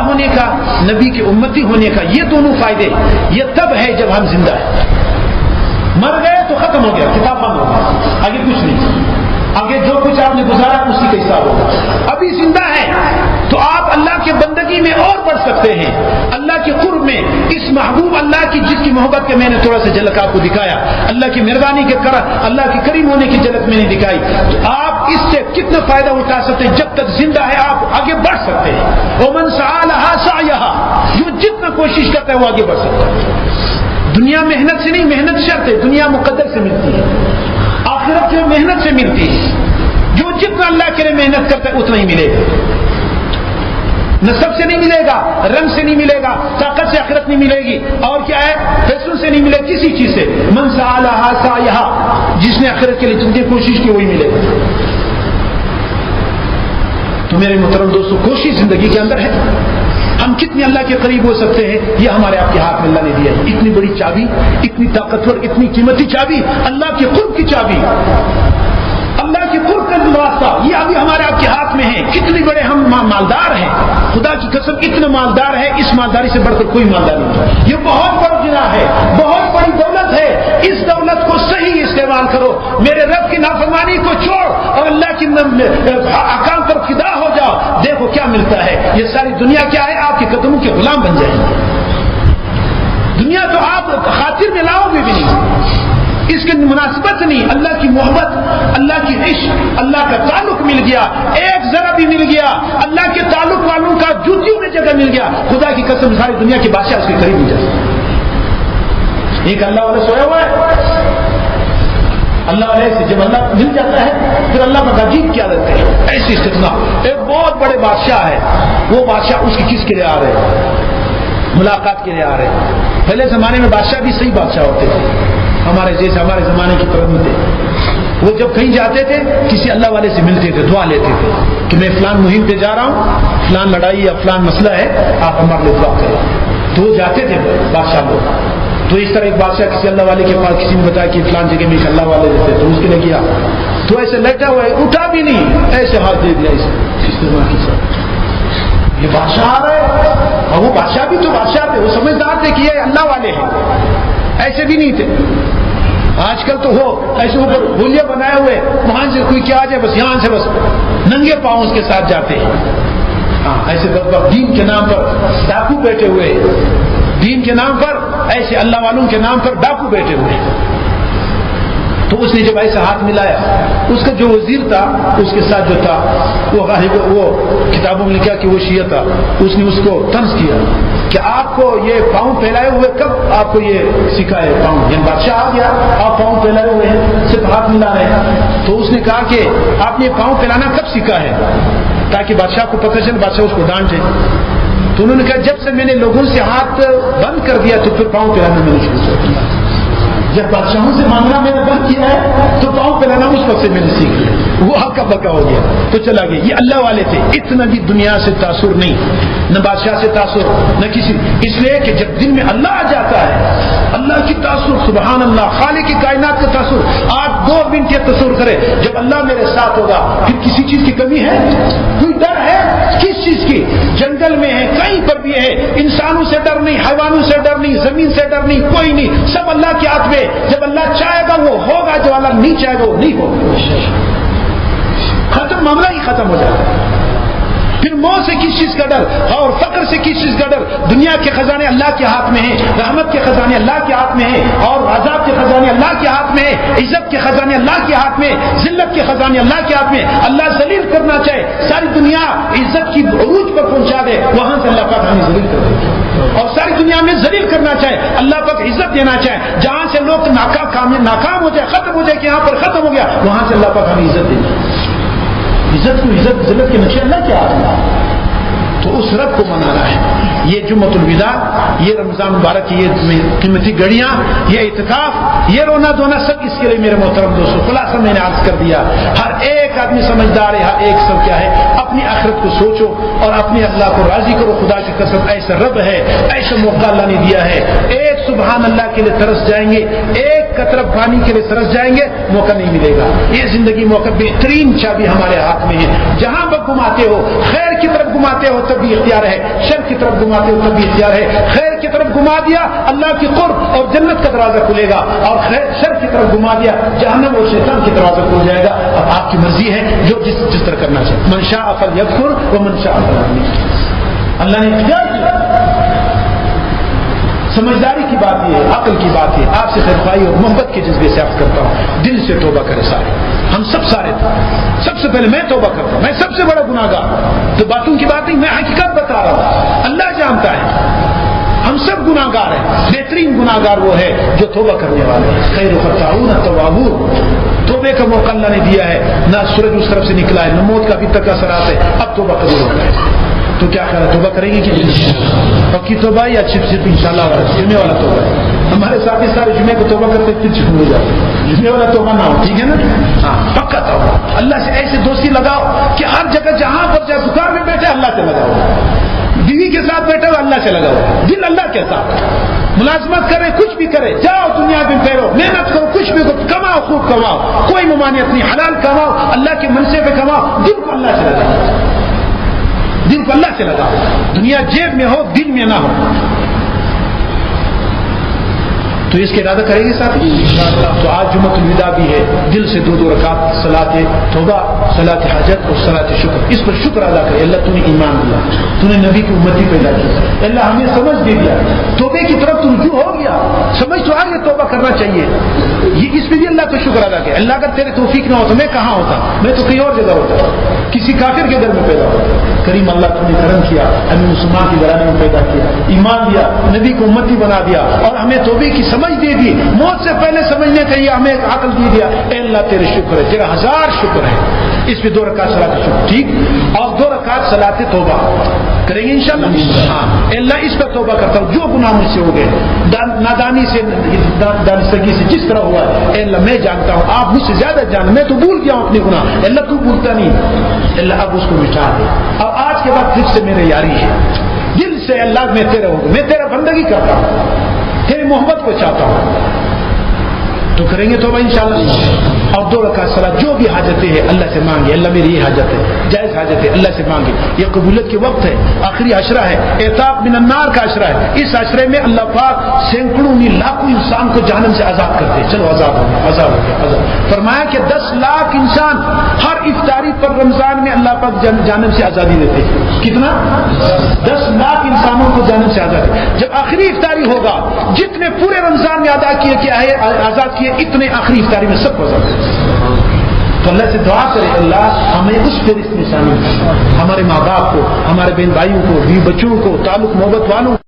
اللہ ہونے کا، نبی کے امتی ہونے کا، یہ دونوں فائدے یہ تب ہے جب ہم زندہ ہیں. مر گئے تو ختم ہو گیا، کتاب بند ہو گیا، آگے کچھ نہیں، آگے جو کچھ آپ نے گزارا اسی کا حساب ہوگا. ابھی زندہ ہے تو آپ اللہ کے بندگی میں اور بڑھ سکتے ہیں، اللہ کے قرب میں، اس محبوب اللہ کی جس کی محبت کے میں نے تھوڑا سا جھلک آپ کو دکھایا، اللہ کی مہربانی کے اللہ کے کریم ہونے کی جھلک میں نے دکھائی. تو آپ اس سے کتنا فائدہ اٹھا سکتے ہیں؟ جب تک زندہ ہے آپ آگے بڑھ سکتے ہیں. ومن سعى لها سعيها، جو جتنا کوشش کرتا ہے وہ آگے بڑھ سکتا ہے. دنیا محنت سے نہیں، محنت شرط ہے، دنیا مقدر سے ملتی ہے، آخرت جو محنت سے ملتی ہے. جو جتنا اللہ کے لیے محنت کرتا ہے اتنا ہی ملے گا. نسب سے نہیں ملے گا، رنگ سے نہیں ملے گا، طاقت سے آخرت نہیں ملے گی، اور کیا ہے پیسوں سے نہیں ملے، کسی چیز سے. من سعى لها سعيها، جس نے آخرت کے لیے جتنی کوشش کی وہی ملے گا. تو میرے محترم دوستو، کوشش زندگی کے اندر ہے. ہم کتنے اللہ کے قریب ہو سکتے ہیں یہ ہمارے آپ کے ہاتھ میں اللہ نے دیا ہے. اتنی بڑی چابی، اتنی طاقتور، اتنی قیمتی چابی، اللہ کے قرب کی چابی، اللہ کے قرب کا راستہ، یہ ابھی ہمارے آپ کے ہاتھ میں ہے. کتنے بڑے ہم مالدار ہیں، خدا کی قسم اتنا مالدار ہے، اس مالداری سے بڑھ کر کوئی مالدار نہیں. یہ بہت بڑا جناح ہے، بہت بڑی دولت ہے. اس دولت کو صحیح استعمال کرو، میرے رب کی نافرمانی کو چھوڑ اور اللہ کی احکام پر فدا ہو جاؤ. دیکھو کیا ملتا ہے. یہ ساری دنیا کیا ہے؟ آپ کے قدموں کے غلام بن جائیں گے. دنیا تو آپ خاطر میں لاؤ گے بھی نہیں، اس کی مناسبت نہیں. اللہ کی محبت، اللہ کی عشق، اللہ کا تعلق مل گیا، ایک ذرا بھی مل گیا، اللہ کے تعلق والوں کا جوتیوں میں جگہ مل گیا. خدا کی قسم ساری دنیا کے بادشاہ اس کے قریب ہو جائے. ایک اللہ والا سویا ہوا ہے، اللہ والے سے جب اللہ مل جاتا ہے پھر اللہ کا عجیب کیا رہتا ہے. ایسی استثناء ایک بہت بڑے بادشاہ ہے، وہ بادشاہ اس کی کس کے لیے آ رہے ہیں؟ ملاقات کے لیے آ رہے ہیں. پہلے زمانے میں بادشاہ بھی صحیح بادشاہ ہوتے تھے، ہمارے جیسے ہمارے زمانے کے طرف تھے. وہ جب کہیں جاتے تھے کسی اللہ والے سے ملتے تھے، دعا لیتے تھے کہ میں فلان مہم پہ جا رہا ہوں، فلان لڑائی یا فلان مسئلہ ہے، آپ ہمارے لیے دعا کریں. تو وہ جاتے تھے بادشاہ لوگ. تو اس طرح ایک بادشاہ کسی اللہ والے کے پاس کسی نے بتایا کہ فلان جگہ میں ایک اللہ والے رہتے، تو اس کے لیے کیا تو ایسے لیٹا ہوا ہے، اٹھا بھی نہیں، ایسے ہاتھ دے دیا یہ بادشاہ آ رہا ہے. اور وہ بادشاہ بھی تو بادشاہ تھے، وہ سمجھدار تھے کہ یہ اللہ والے ہیں، ایسے بھی نہیں تھے. آج کل تو ہو ایسے اوپر گولیاں بنائے ہوئے، وہاں سے کوئی کیا آ جائے بس یہاں سے بس ننگے پاؤں اس کے ساتھ جاتے ہیں. ایسے دین کے نام پر ڈاکو بیٹھے ہوئے، دین کے نام پر ایسے اللہ والوں کے نام پر ڈاکو بیٹھے ہوئے. تو اس نے جب ایسا ہاتھ ملایا، اس کا جو وزیر تھا اس کے ساتھ جو تھا وہ کتابوں میں لکھا کہ وہ شیعہ تھا. اس نے اس کو طنز کیا کہ آپ کو یہ پاؤں پھیلائے ہوئے کب آپ کو یہ سکھائے پاؤں؟ یعنی بادشاہ آ گیا، آپ پاؤں پھیلائے ہوئے ہیں، صرف ہاتھ ملا رہے ہیں. تو اس نے کہا کہ آپ نے پاؤں پھیلانا کب سیکھا ہے، تاکہ بادشاہ کو پتہ چلے، بادشاہ اس کو ڈانٹے. تو انہوں نے کہا جب سے میں نے لوگوں سے ہاتھ بند کر دیا تو پھر پاؤں پھیلانا میں نے شروع کر دیا. جب بادشاہوں سے مانگنا میں نے بند کیا ہے تو پاؤں پھیلانا اس وقت سے میں نے سیکھ لیا. وہ ہکا بکا ہو گیا تو چلا گیا. یہ اللہ والے تھے، اتنا بھی دنیا سے تاثر نہیں، نہ بادشاہ سے تاثر، نہ کسی. اس لیے کہ جب دل میں اللہ آ جاتا ہے، اللہ کی تاثر، سبحان اللہ، خالق کی کائنات کا تاثر. آپ 2 منٹ یہ تصور کریں، جب اللہ میرے ساتھ ہوگا پھر کسی چیز کی کمی ہے؟ کوئی ڈر ہے کس چیز کی؟ جنگل میں ہے، کہیں پر بھی ہے، انسانوں سے ڈر نہیں، حیوانوں سے ڈر نہیں، زمین سے ڈر نہیں، کوئی نہیں، سب اللہ کے ہاتھ میں. جب اللہ چاہے گا وہ ہوگا، جو اللہ نہیں چاہے گا وہ نہیں ہوگا. ختم، معاملہ ہی ختم ہو جاتا ہے. پھر موت سے کس چیز کا ڈر اور فقر سے کس چیز کا ڈر؟ دنیا کے خزانے اللہ کے ہاتھ میں ہیں، رحمت کے خزانے اللہ کے ہاتھ میں ہیں، اور عذاب کے خزانے اللہ کے ہاتھ میں ہیں، عزت کے خزانے اللہ کے ہاتھ میں، ذلت کے خزانے اللہ کے ہاتھ میں. اللہ ذلیل کرنا چاہے ساری دنیا عزت کی عروج پر پہنچا دے، وہاں سے اللہ پاک ہمیں ذلیل کر دے. اور ساری دنیا میں ذلیل کرنا چاہے، اللہ پاک عزت دینا چاہے، جہاں سے لوگ ناکام ہو جائے، ختم ہو جائے کہ یہاں پر ختم ہو گیا، وہاں سے اللہ پاک ہمیں عزت دینا. عزت کو عزت ذلت کے نقشے اللہ کیا آ رہا ہے. تو اس رب کو منانا ہے. یہ جمعۃ الوداع، یہ رمضان مبارک کی یہ قیمتی گھڑیاں، یہ اعتکاف، یہ رونا دھونا سب اس کے لیے میرے محترم دوستوں خلاصہ میں نے عرض کر دیا. ہر ایک آدمی سمجھدار ہے، ہر ایک سب کیا ہے اپنی آخرت کو سوچو اور اپنے اللہ کو راضی کرو. خدا کی قسم ایسا رب ہے، ایسا موقع اللہ نے دیا ہے. ایک سبحان اللہ کے لیے ترس جائیں گے، ایک قطرہ پانی کے لیے ترس جائیں گے، موقع نہیں ملے گا. یہ زندگی موقع بہترین چابی ہمارے ہاتھ میں ہے. جہاں پر گھماتے ہو، خیر کی طرف گھماتے ہو تب بھی اختیار ہے، شر کی طرف گھماتے ہو تب بھی اختیار ہے. خیر کی طرف گھما دیا اللہ کی قرب اور جنت کا دروازہ کھلے گا، اور شر کی طرف گھما دیا جہنم اور شیطان کی دروازہ کھل جائے گا. اب آپ کی مرضی ہے جو جس طرح کرنا چاہے. من شاء فلیکفر ومن شاء فلیؤمن. اللہ نے اختیار کیا. سمجھداری کی بات یہ ہے، عقل کی بات ہے. آپ سے خیرخواہی اور محبت کے جذبے سے عرض کرتا ہوں، دل سے توبہ کرے سارے. ہم سب سارے تھے. سب سے پہلے میں توبہ کرتا ہوں، میں سب سے بڑا گناہگار. تو باتوں کی بات نہیں، میں حقیقت بتا رہا ہوں. اللہ جانتا ہے ہم سب گناہگار ہیں. بہترین گناہگار وہ ہے جو توبہ کرنے والے ہیں. خیر الخطاؤون التوابون. توبے کا موقع اللہ نے دیا ہے. نہ سورج اس طرف سے نکلا ہے، نہ موت کا ابھی تک اثرات ہے. اب توبہ قبول ہوتا ہے. تو کیا خیال ہے، توبہ کریں گے کہ پکی توبہ یا صرف انشاءاللہ جمعے والا توبہ ہے؟ ہمارے ساتھی سارے جمعے کو توبہ کرتے پھر چھوڑ ہو جاتے. جمعے والا توبہ نہ ہو، ٹھیک ہے نا؟ ہاں پکا توبہ. اللہ سے ایسے دوستی لگاؤ کہ ہر جگہ جہاں پر جائے، دکان میں بیٹھے اللہ سے لگاؤ، بیوی کے ساتھ بیٹھے ہو اللہ سے لگاؤ، دل اللہ کے ساتھ. ملازمت کرے، کچھ بھی کرے، جاؤ دنیا میں پھیرو، محنت کرو، کچھ بھی کرو، کماؤ، خوب کماؤ، کوئی ممانعت نہیں. حلال کماؤ، اللہ کے منصے پہ کماؤ، دل کو اللہ سے لگاؤ. دل کو اللہ سے لگاؤ. دنیا جیب میں ہو، دل میں نہ ہو. تو اس کے ارادہ کرے گی ساتھی. تو آج جمعۃ الوداع بھی ہے. دل سے 2 رکعت صلاۃ توبہ، صلاۃ حاجت اور صلاۃ شکر، اس پر شکر ادا کرے. اللہ تو نے ایمان دیا، تو نے نبی کی امتی پیدا کی، اللہ ہمیں سمجھ دے دیا، توبے کی طرف تو رجوع ہو گیا، سمجھ تو آ گیا توبہ کرنا چاہیے. یہ اس پہ بھی اللہ کا شکر ادا کرے. اللہ اگر تیرے توفیق نہ ہو تو میں کہاں ہوتا؟ میں تو کہیں اور جگہ ہوتا، کسی کافر کے گھر میں پیدا ہوتا. کریم اللہ تو نے کرم کیا، ہمیں مسلمان کے گھرانے میں پیدا کیا، ایمان دیا، نبی کو امتی بنا دیا، اور ہمیں توبے کی سمجھ دے دی. موت سے پہلے سمجھنے کا یہ ہمیں عقل دے دیا. اے اللہ تیرے شکر ہے، تیرا 1000 شکر ہے. اس پہ 2 رکعت صلاۃ شکر، ٹھیک، اور 2 رکعت صلاۃ توبہ کریں گے انشاءاللہ. ہاں اے اللہ اس پر توبہ کرتا ہوں جو گناہ مجھ سے ہو گئے، نادانی سے، دانستگی سے، جس طرح ہوا ہے. اے اللہ میں جانتا ہوں، آپ مجھ سے زیادہ جان، میں تو بھول گیا ہوں اپنے گناہ. اے اللہ تو بھولتا نہیں. اے اللہ اب اس کو مٹا دے. اب آج کے بعد پھر سے میرے یاری ہے دل سے. اللہ میں تیرا ہوں، میں تیرا بندگی کرتا ہوں، تیری محبت کو چاہتا ہوں. تو کریں گے توبہ انشاءاللہ. اور 2 رکعت صلاۃ جو بھی حاجتیں ہیں اللہ سے مانگے. اللہ میری یہ حاجت ہے، جائز حاجت ہے، اللہ سے مانگے. یہ قبولیت کے وقت ہے، آخری عشرہ ہے، اعتاق من النار کا عشرہ ہے. اس عشرے میں اللہ پاک سینکڑوں نہیں لاکھوں انسان کو جہنم سے آزاد کرتے. چلو آزاد ہو گیا، آزاد ہو گیا، آزاد. فرمایا کہ 10 لاکھ انسان ہر افطاری پر رمضان میں اللہ پاک جہنم سے آزادی دیتے. کتنا؟ 10 لاکھ انسانوں کو جہنم سے آزادی. جب آخری افطاری ہوگا، جتنے پورے رمضان میں ادا کیے کیا ہے آزاد کیے، اتنے آخری افطاری میں سب کو آزاد. تو اللہ سے دعا کرے اللہ ہمیں اس فہرست میں شامل کرے. ہمارے ماں باپ کو، ہمارے بہن بھائیوں کو، بیوی بچوں کو، تعلق محبت والوں